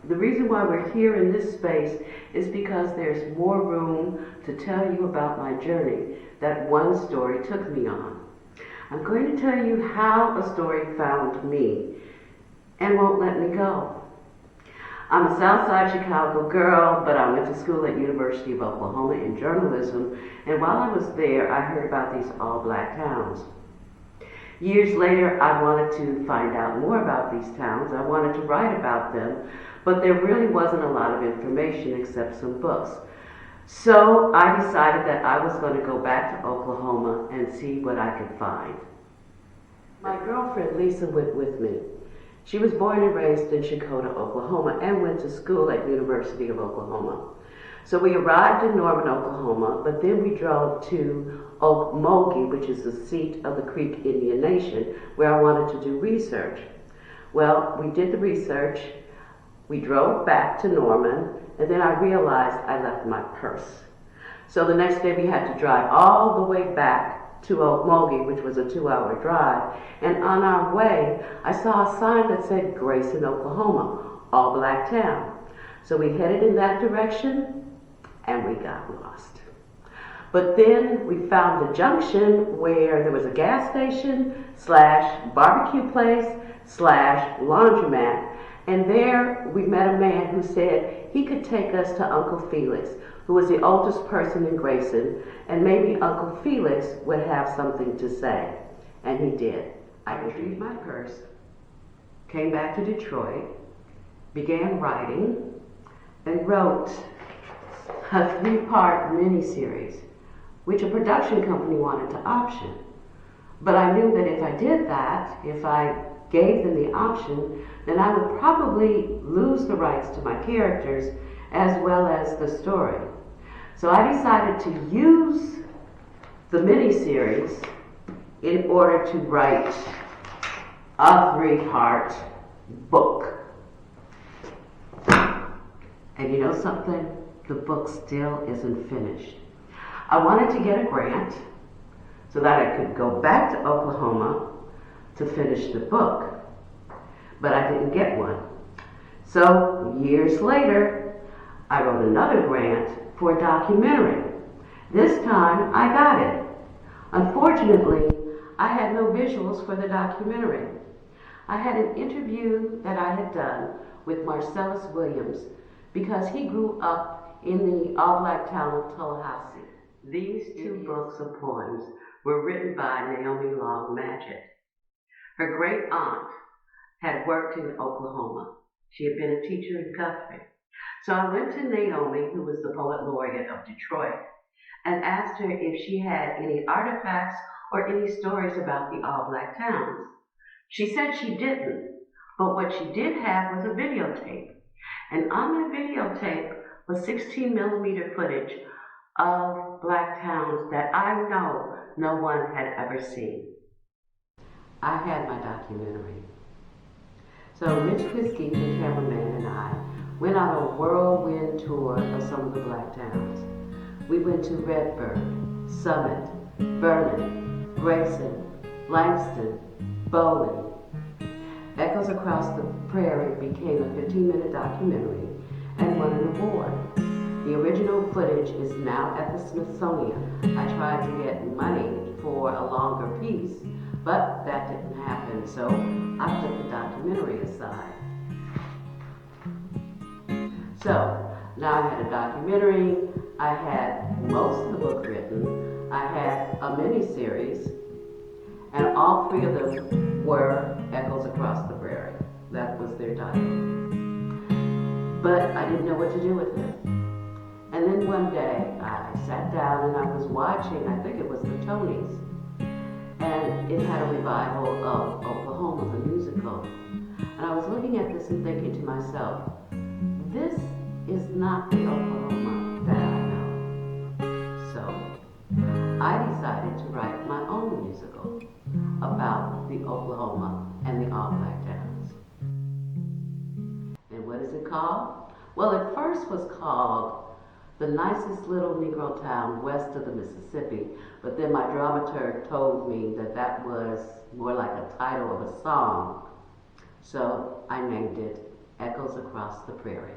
The reason why we're here in this space is because there's more room to tell you about my journey that one story took me on. I'm going to tell you how a story found me and won't let me go. I'm a Southside Chicago girl, but I went to school at University of Oklahoma in journalism, and while I was there, I heard about these all-black towns. Years later, I wanted to find out more about these towns. I wanted to write about them, but there really wasn't a lot of information except some books. So I decided that I was going to go back to Oklahoma and see what I could find. My girlfriend Lisa went with me. She was born and raised in Chakota, Oklahoma, and went to school at University of Oklahoma. So we arrived in Norman, Oklahoma, but then we drove to Okmulgee, which is the seat of the Creek Indian Nation, where I wanted to do research. Well, we did the research, we drove back to Norman, and then I realized I left my purse. So the next day we had to drive all the way back to Okmulgee, which was a 2-hour drive, and on our way, I saw a sign that said Grayson, Oklahoma, all black town. So we headed in that direction, and we got lost. But then we found a junction where there was a gas station / barbecue place / laundromat, and there we met a man who said he could take us to Uncle Felix, who was the oldest person in Grayson, and maybe Uncle Felix would have something to say. And he did. I retrieved my purse, came back to Detroit, began writing, and wrote a 3-part miniseries, which a production company wanted to option. But I knew that if I did that, if I gave them the option, then I would probably lose the rights to my characters as well as the story. So I decided to use the miniseries in order to write a 3-part book. And you know something? The book still isn't finished. I wanted to get a grant so that I could go back to Oklahoma to finish the book, but I didn't get one. So years later, I wrote another grant for a documentary. This time I got it. Unfortunately, I had no visuals for the documentary. I had an interview that I had done with Marcellus Williams because he grew up in the all-black town of Tallahassee. These 2 books of poems were written by Naomi Long Madgett. Her great aunt had worked in Oklahoma. She had been a teacher in Guthrie. So I went to Naomi, who was the poet laureate of Detroit, and asked her if she had any artifacts or any stories about the all-black towns. She said she didn't, but what she did have was a videotape. And on that videotape was 16mm footage of black towns that I know no one had ever seen. I had my documentary. So Mitch Piskey, the cameraman, and I went on a whirlwind tour of some of the black towns. We went to Redbird, Summit, Vernon, Grayson, Langston, Bowling. Echoes Across the Prairie became a 15-minute documentary and won an award. The original footage is now at the Smithsonian. I tried to get money for a longer piece, but that didn't happen, so I put the documentary aside. So now I had a documentary, I had most of the book written, I had a mini-series, and all 3 of them were Echoes Across the Prairie. That was their title. But I didn't know what to do with it. And then one day I sat down and I was watching, I think it was the Tonys, and it had a revival of Oklahoma, the musical. And I was looking at this and thinking to myself, this is not the Oklahoma that I know. So I decided to write my own musical about the Oklahoma and the all-black towns. And what is it called? Well, it first was called The Nicest Little Negro Town West of the Mississippi, but then my dramaturg told me that was more like a title of a song. So I named it echoes across the prairie.